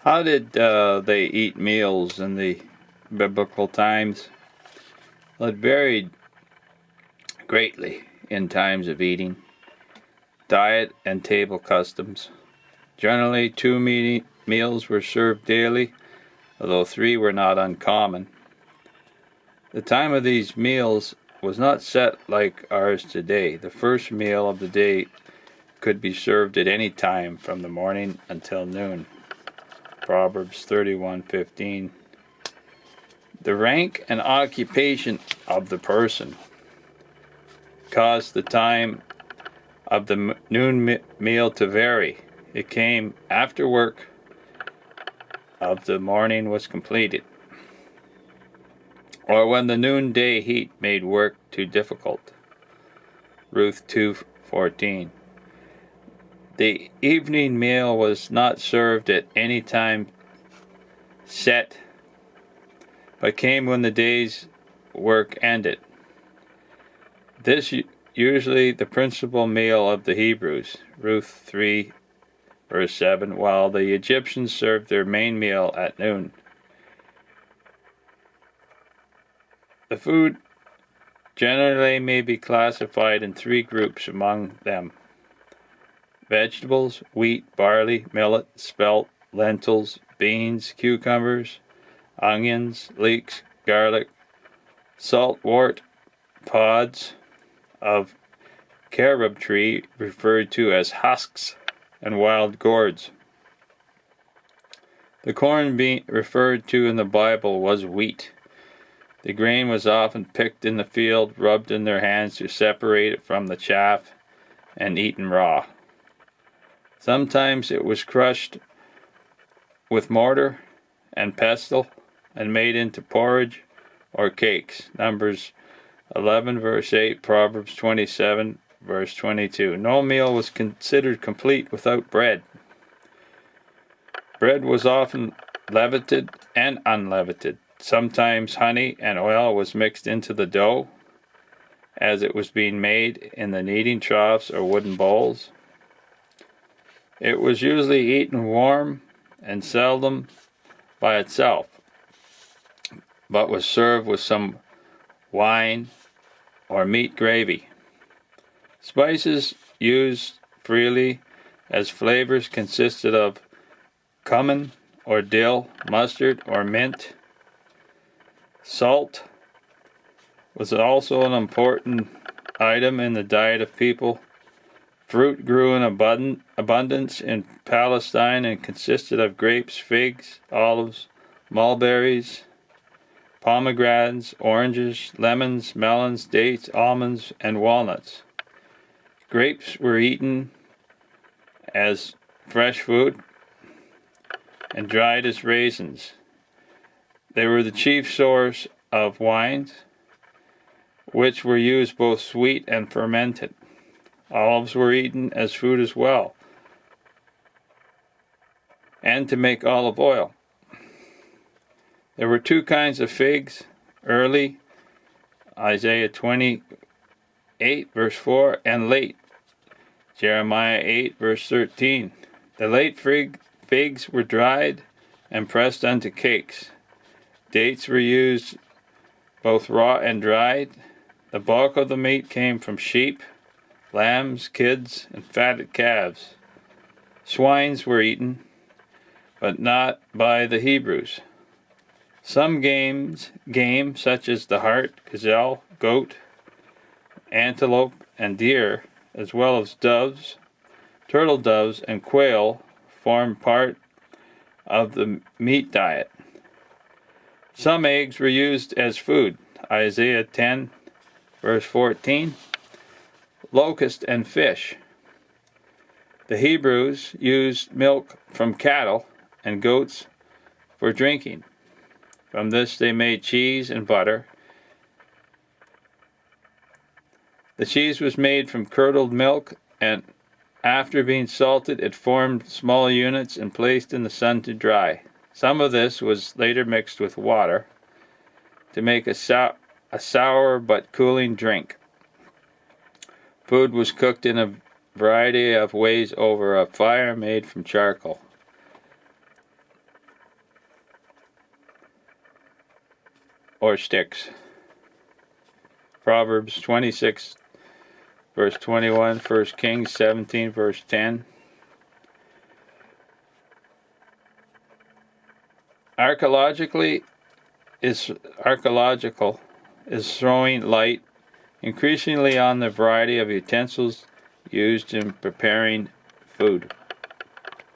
How did they eat meals in the biblical times? Well, it varied greatly in times of eating, diet, and table customs. Generally, two meals were served daily, although three were not uncommon. The time of these meals was not set like ours today. The first meal of the day could be served at any time from the morning until noon. Proverbs 31:15. The rank and occupation of the person caused the time of the noon meal to vary. It came after work of the morning was completed, or when the noonday heat made work too difficult. Ruth 2:14. The evening meal was not served at any time set, but came when the day's work ended. This usually the principal meal of the Hebrews, Ruth 3 verse 7, while the Egyptians served their main meal at noon. The food generally may be classified in three groups among them: vegetables, wheat, barley, millet, spelt, lentils, beans, cucumbers, onions, leeks, garlic, saltwort, pods of carob tree referred to as husks, and wild gourds. The corn being referred to in the Bible was wheat. The grain was often picked in the field, rubbed in their hands to separate it from the chaff, and eaten raw. Sometimes it was crushed with mortar and pestle and made into porridge or cakes. Numbers 11 verse 8, Proverbs 27 verse 22. No meal was considered complete without bread. Bread was often leavened and unleavened. Sometimes honey and oil was mixed into the dough as it was being made in the kneading troughs or wooden bowls. It was usually eaten warm and seldom by itself, but was served with some wine or meat gravy. Spices used freely as flavors consisted of cumin or dill, mustard or mint. Salt was also an important item in the diet of people. Fruit grew in abundance in Palestine and consisted of grapes, figs, olives, mulberries, pomegranates, oranges, lemons, melons, dates, almonds, and walnuts. Grapes were eaten as fresh food and dried as raisins. They were the chief source of wines, which were used both sweet and fermented. Olives were eaten as food as well, and to make olive oil. There were two kinds of figs: early, Isaiah 28 verse 4, and late, Jeremiah 8 verse 13. The late figs were dried and pressed unto cakes. Dates were used both raw and dried. The bulk of the meat came from sheep, lambs, kids, and fatted calves. Swines were eaten, but not by the Hebrews. Some game such as the hart, gazelle, goat, antelope, and deer, as well as doves, turtle doves, and quail, formed part of the meat diet. Some eggs were used as food. Isaiah 10, verse 14. Locust and fish. The Hebrews used milk from cattle and goats for drinking. From this they made cheese and butter. The cheese was made from curdled milk, and after being salted, it formed small units and placed in the sun to dry. Some of this was later mixed with water to make a sour but cooling drink. Food was cooked in a variety of ways over a fire made from charcoal. or sticks. Proverbs 26 verse 21, 1 Kings 17 verse 10. Archaeological is throwing light increasingly on the variety of utensils used in preparing food.